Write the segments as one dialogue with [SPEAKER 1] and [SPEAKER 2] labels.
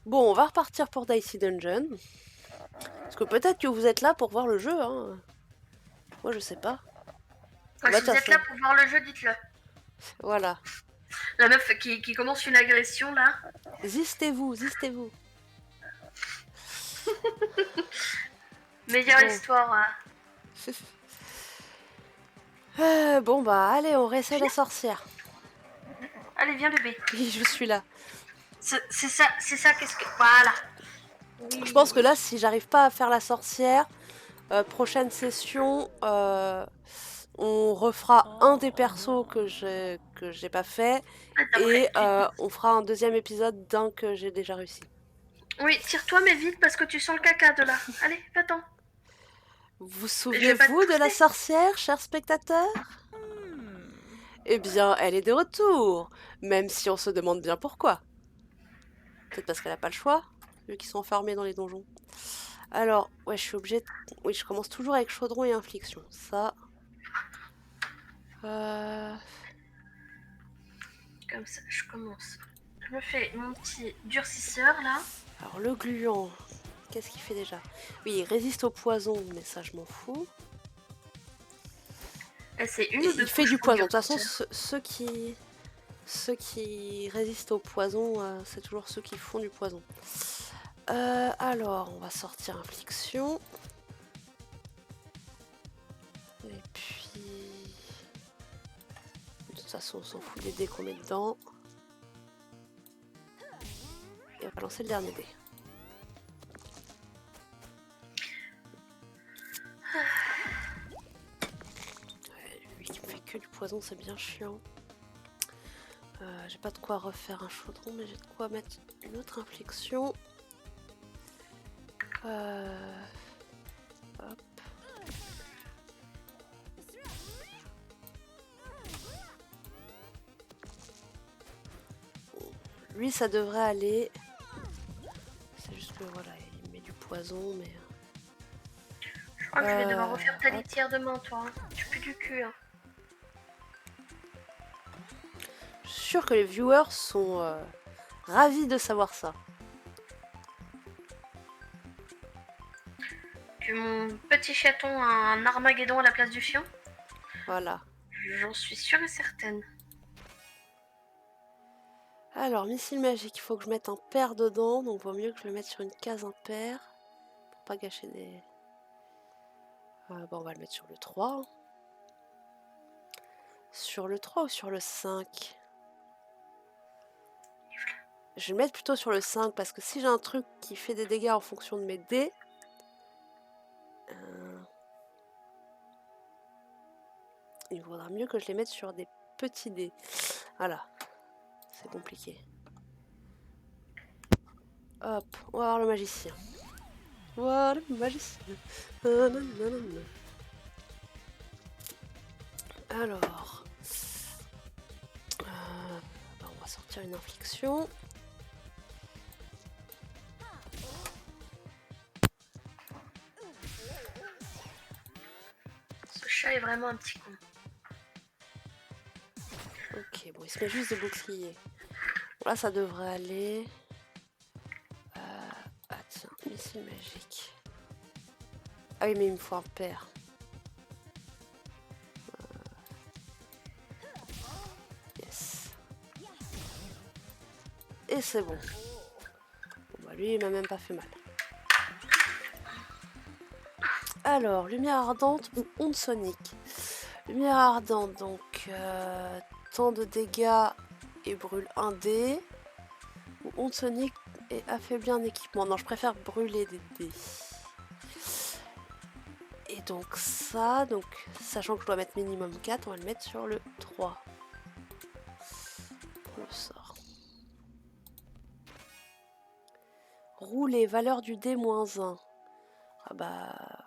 [SPEAKER 1] Bon, on va repartir pour Dicey Dungeon. Parce que peut-être que vous êtes là pour voir le jeu, hein. Moi, je sais pas. Ah
[SPEAKER 2] Ouais,
[SPEAKER 1] bah
[SPEAKER 2] si vous
[SPEAKER 1] tiens,
[SPEAKER 2] êtes là pour voir le jeu, dites-le.
[SPEAKER 1] voilà.
[SPEAKER 2] La meuf qui commence une agression là.
[SPEAKER 1] Zistez-vous, zistez-vous.
[SPEAKER 2] Meilleure
[SPEAKER 1] Bon.
[SPEAKER 2] histoire.
[SPEAKER 1] Bon bah allez, on réessaye la
[SPEAKER 2] Viens.
[SPEAKER 1] sorcière.
[SPEAKER 2] Allez, viens bébé.
[SPEAKER 1] Oui, je suis là.
[SPEAKER 2] C'est ça, qu'est-ce que. Voilà.
[SPEAKER 1] Je
[SPEAKER 2] Oui.
[SPEAKER 1] pense que là, si j'arrive pas à faire la sorcière, prochaine session, on refera un des persos que j'ai pas fait
[SPEAKER 2] Ah,
[SPEAKER 1] et
[SPEAKER 2] t'aimerais.
[SPEAKER 1] on fera un deuxième épisode d'un que j'ai déjà réussi.
[SPEAKER 2] Oui, tire-toi, mais vite parce que tu sens le caca de là. Allez, va-t'en.
[SPEAKER 1] Vous
[SPEAKER 2] Je vais pas te
[SPEAKER 1] souvenez-vous de la
[SPEAKER 2] pousser.
[SPEAKER 1] sorcière, chers spectateurs? Eh bien, elle est de retour, même si on se demande bien pourquoi. Peut-être parce qu'elle n'a pas le choix, vu qu'ils sont enfermés dans les donjons. Alors, ouais, je suis obligée de... Oui, je commence toujours avec chaudron et infliction. Ça... Euh...
[SPEAKER 2] Comme ça, je commence. Je me fais mon petit durcisseur là.
[SPEAKER 1] Alors, le gluant, qu'est-ce qu'il fait déjà? Oui, il résiste au poison, mais ça, je m'en fous.
[SPEAKER 2] Et c'est une ou
[SPEAKER 1] Et
[SPEAKER 2] deux
[SPEAKER 1] il fait
[SPEAKER 2] couches
[SPEAKER 1] du
[SPEAKER 2] pour le
[SPEAKER 1] poison. De toute façon,
[SPEAKER 2] durcisseur.
[SPEAKER 1] ceux qui résistent au poison, c'est toujours ceux qui font du poison. Alors, on va sortir infliction. Et puis... De toute façon, on s'en fout des dés qu'on met dedans. Et on va lancer le dernier dé. Ouais, lui qui me fait que du poison, c'est bien chiant. J'ai pas de quoi refaire un chaudron, mais j'ai de quoi mettre une autre infliction. Hop. Lui, ça devrait aller. C'est juste que voilà, il met du poison, mais.
[SPEAKER 2] Je crois que je vais devoir refaire ta
[SPEAKER 1] Hop.
[SPEAKER 2] litière demain, toi. Tu pues du cul. Hein.
[SPEAKER 1] Je suis sûre que les viewers sont ravis de savoir ça.
[SPEAKER 2] Que mon petit chaton a un Armageddon à la place du fion.
[SPEAKER 1] Voilà.
[SPEAKER 2] J'en suis sûre et certaine.
[SPEAKER 1] Alors, missile magique, il faut que je mette un pair dedans, donc vaut mieux que je le mette sur une case impair. Pour pas gâcher des... bon, on va le mettre sur le 3. Sur le 3 ou sur le 5? Je vais le mettre plutôt sur le 5 parce que si j'ai un truc qui fait des dégâts en fonction de mes dés, il vaudra mieux que je les mette sur des petits dés. Voilà, c'est compliqué. Hop, on va voir le magicien. Voilà le magicien. Nanana. Alors, on va sortir une infliction.
[SPEAKER 2] Ce chat est vraiment un petit con.
[SPEAKER 1] Ok, bon, il se met juste des boucliers. Bon, là, ça devrait aller. Ah tiens, missile magique. Ah oui, mais il me faut un pair. Yes. Et c'est bon. Bon, bah lui, il m'a même pas fait mal. Alors, lumière ardente ou onde sonique? Lumière ardente, donc temps de dégâts et brûle 1 dé. Ou onde sonique et affaiblit un équipement. Non, je préfère brûler des dés. Et donc ça, donc sachant que je dois mettre minimum 4, on va le mettre sur le 3. Le sort. Rouler, valeur du dé -1. Ah bah...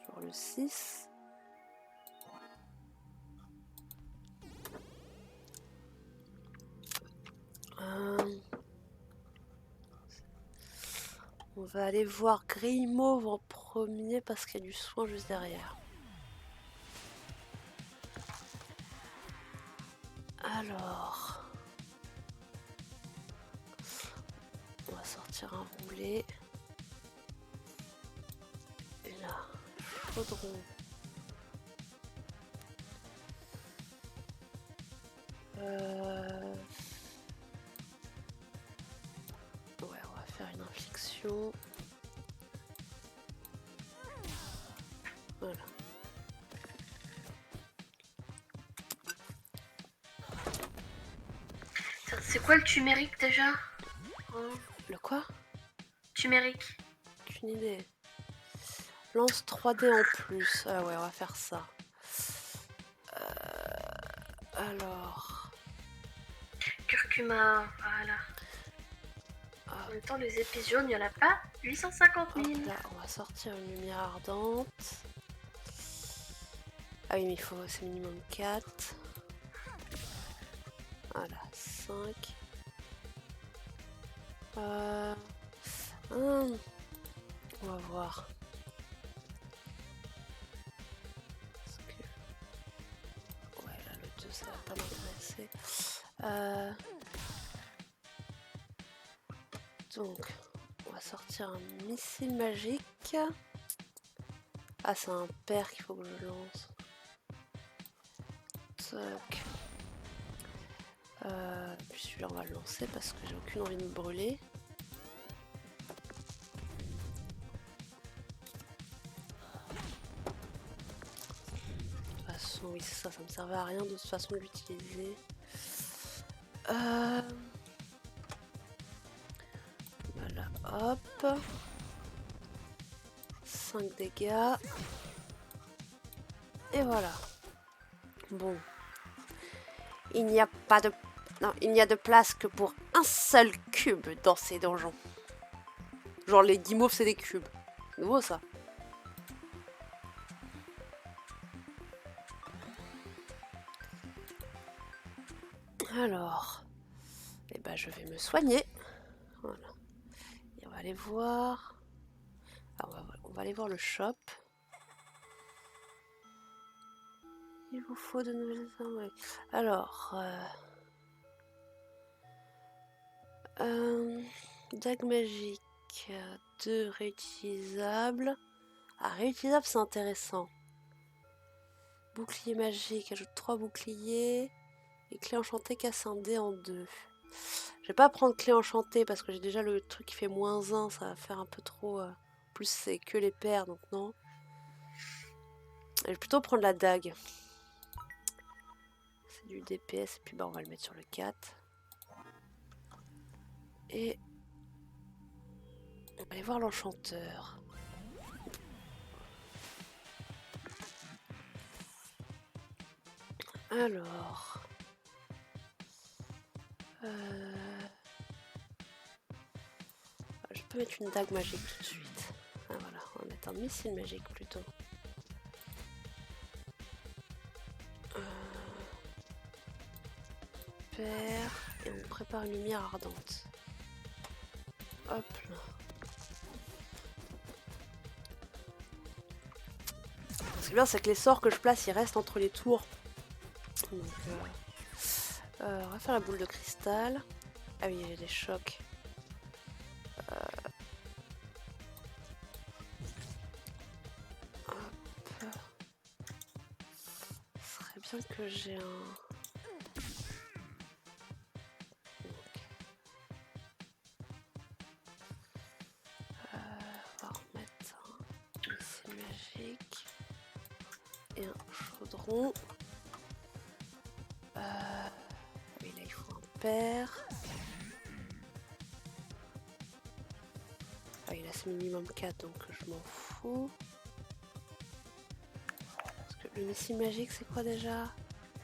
[SPEAKER 1] Sur le 6. On va aller voir Grille Mauve en premier parce qu'il y a du soin juste derrière. Alors... sortir un roulé. Et là, chaudron. Ouais, on va faire une infliction. Voilà.
[SPEAKER 2] C'est quoi le turmérique déjà?
[SPEAKER 1] Le quoi?
[SPEAKER 2] Turmérique.
[SPEAKER 1] Aucune idée. Lance 3D en plus. Ah ouais, on va faire ça. Alors...
[SPEAKER 2] Curcuma, voilà. En même temps, les épis jaunes, il n'y en a pas 850 000.
[SPEAKER 1] Hop là, on va sortir une lumière ardente. Ah oui, mais il faut, c'est minimum 4. Voilà, 5. On va voir. Parce que... Ouais, là, le 2, ça va pas m'intéresser. Donc, on va sortir un missile magique. Ah, c'est un père qu'il faut que je lance. Toc. Puis celui-là, on va le lancer parce que j'ai aucune envie de me brûler. De toute façon, oui, c'est ça, ça me servait à rien de toute façon de l'utiliser. Voilà, hop. 5 dégâts. Et voilà. Bon. Il n'y a pas de... Non, il n'y a de place que pour un seul cube dans ces donjons. Genre les guimauves, c'est des cubes. Nouveau ça. Alors... Eh ben, je vais me soigner. Voilà. Et on va aller voir... Ah, on va aller voir le shop. Il vous faut de nouvelles armes. Alors... dague magique. 2 réutilisables. Ah, réutilisable, c'est intéressant. Bouclier magique, ajoute 3 boucliers. Et clé enchantée, casse un dé en 2. Je vais pas prendre clé enchantée parce que j'ai déjà le truc qui fait -1, ça va faire un peu trop... Plus c'est que les paires, donc non. Je vais plutôt prendre la dague. C'est du DPS, et puis bah on va le mettre sur le 4. Et... on va aller voir l'enchanteur. Alors... Je peux mettre une dague magique tout de suite. Ah voilà, on va mettre un missile magique plutôt. Et on prépare une lumière ardente. Hop là. Ce qui est bien, c'est que les sorts que je place, ils restent entre les tours. Donc, on va faire la boule de cristal. Ah oui, il y a des chocs. Hop. Ce serait bien que j'ai un... On va remettre un missile magique. Et un chaudron. Oui, là il faut un père. Ah oui, là c'est minimum 4, donc je m'en fous. Parce que le missile magique, c'est quoi déjà?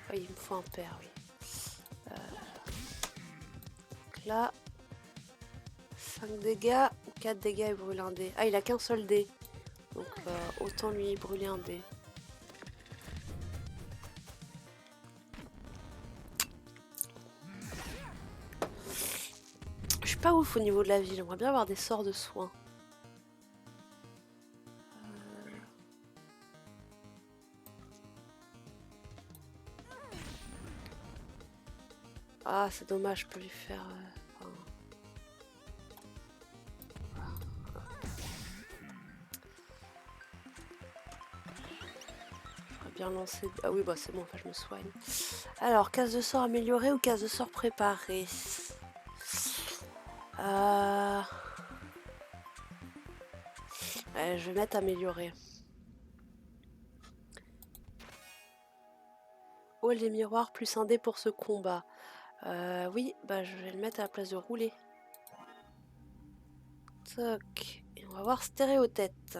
[SPEAKER 1] Ah, il me faut un père, oui. Donc là, 5 dégâts ou 4 dégâts et brûle un dé. Ah, il a qu'un seul dé. Donc autant lui brûler un dé. Je suis pas ouf au niveau de la vie, j'aimerais bien avoir des sorts de soins. Ah, c'est dommage, je peux lui faire... bien lancé. Ah oui, bah c'est bon, enfin je me soigne. Alors, case de sort améliorée ou case de sort préparée? Ouais, je vais mettre améliorée. Oh, les miroirs plus un dé pour ce combat. Oui, bah je vais le mettre à la place de rouler. Toc. Et on va voir stéréotête.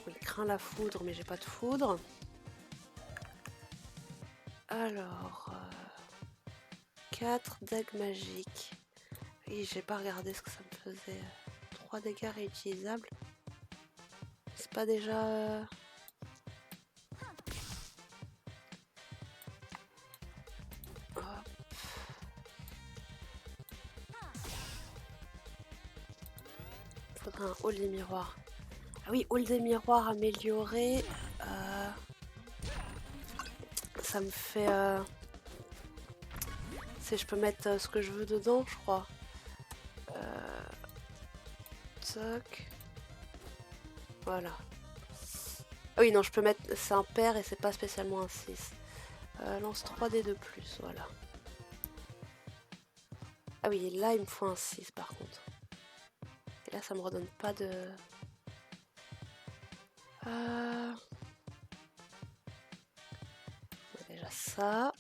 [SPEAKER 1] Il craint la foudre, mais j'ai pas de foudre. Alors, 4 dagues magiques. Oui, j'ai pas regardé ce que ça me faisait. 3 dégâts réutilisables. C'est pas déjà... Hop. Faudrait un hall des miroirs. Ah oui, hall des miroirs amélioré. Ça me fait... je peux mettre ce que je veux dedans, je crois. Toc. Voilà. Ah oui, non, je peux mettre... C'est un pair et c'est pas spécialement un 6. Lance 3 dés de plus, voilà. Ah oui, là, il me faut un 6 par contre. Et là, ça me redonne pas de... Déjà ça.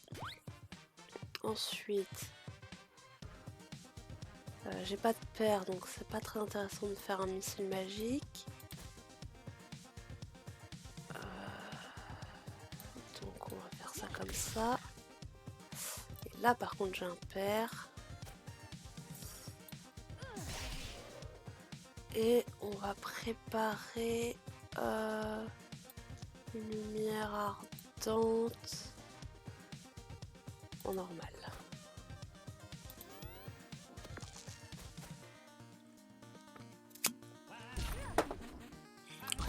[SPEAKER 1] Ensuite... j'ai pas de paire, donc c'est pas très intéressant de faire un missile magique. Donc on va faire ça comme ça. Et là par contre j'ai un paire. Et on va préparer une lumière ardente en normal.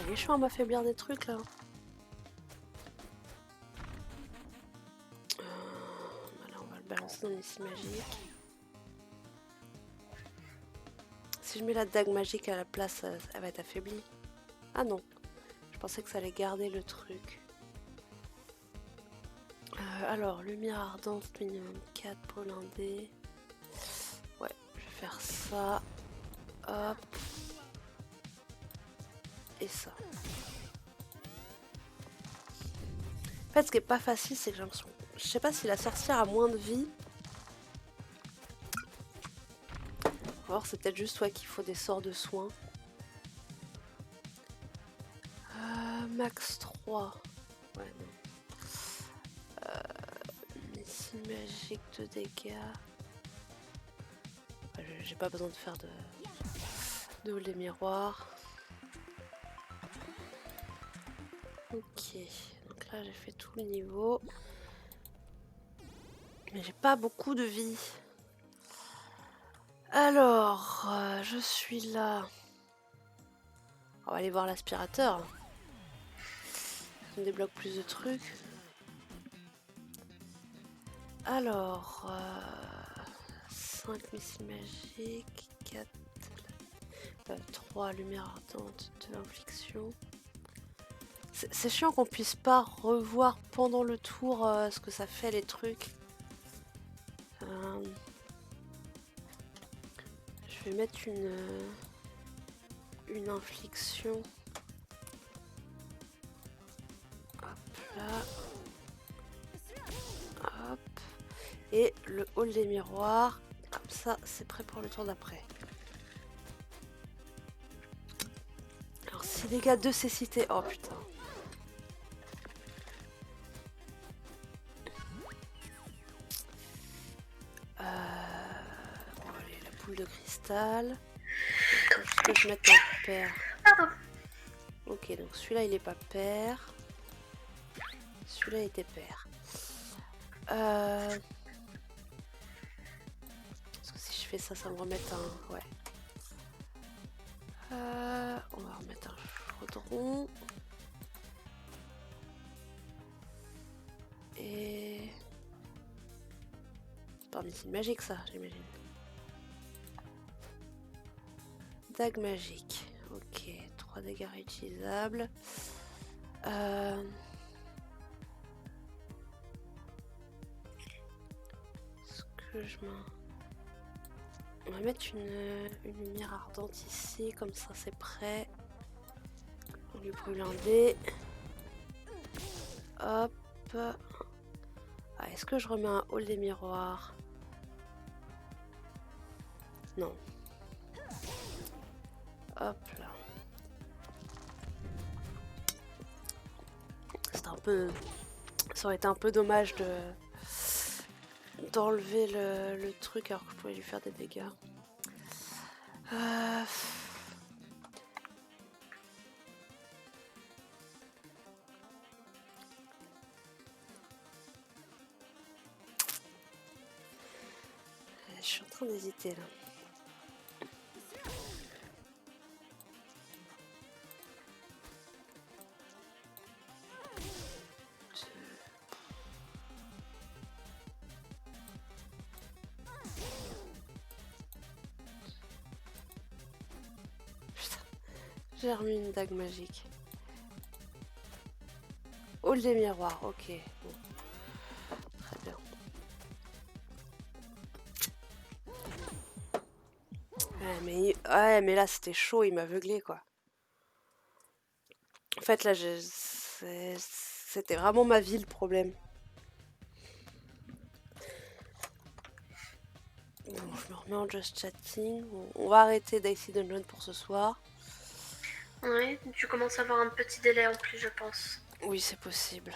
[SPEAKER 1] Il est chaud à m'affaiblir des trucs là. Voilà, on va le balancer dans le missile magique. Si je mets la dague magique à la place, elle va être affaiblie. Ah non, je pensais que ça allait garder le truc. Alors, lumière ardente, minimum 4 pour l'un dé. Ouais, je vais faire ça. Hop. Et ça. En fait, ce qui est pas facile, c'est que j'ai l'impression... Je sais pas si la sorcière a moins de vie. Alors, c'est peut-être juste qu'il faut des sorts de soins. Max 3. Ouais, non. Missile magique de dégâts. J'ai pas besoin de faire de hall des miroirs. Ok, donc là j'ai fait tout le niveau. Mais j'ai pas beaucoup de vie. Alors, je suis là. On va aller voir l'aspirateur. On débloque plus de trucs. Alors, 5 missiles magiques, 4, 3 lumières ardentes, 2 inflictions. C'est chiant qu'on puisse pas revoir pendant le tour ce que ça fait les trucs. Je vais mettre une infliction. Hop là. Hop. Et le hall des miroirs. Comme ça, c'est prêt pour le tour d'après. Alors, 6 dégâts de cécité. Oh putain. Bon, allez, la boule de cristal. Faut juste que je mette un paire.
[SPEAKER 2] Pardon.
[SPEAKER 1] Ok, donc celui-là, il est pas paire. Celui-là était paire. Parce que si je fais ça, ça me remet un... Ouais. On va remettre un chaudron. Et... C'est pas un missile magique ça, j'imagine. Dague magique. Ok, 3 dégâts réutilisables. Est-ce que je m'en... On va mettre une lumière ardente ici, comme ça c'est prêt. On lui brûle un dé. Hop. Ah, est-ce que je remets un hall des miroirs? Non. Hop là. C'est un peu... Ça aurait été un peu dommage d'enlever le truc alors que je pouvais lui faire des dégâts. Je suis en train d'hésiter là. J'ai remis une dague magique. Hall des miroirs, ok. Bon. Très bien. Ouais, mais là c'était chaud, il m'aveuglait quoi. En fait là, c'était vraiment ma vie le problème. Bon, je me remets en just chatting. On va arrêter d'Icy Dungeon pour ce soir.
[SPEAKER 2] Ouais, tu commences à avoir un petit délai en plus, je pense.
[SPEAKER 1] Oui, c'est possible.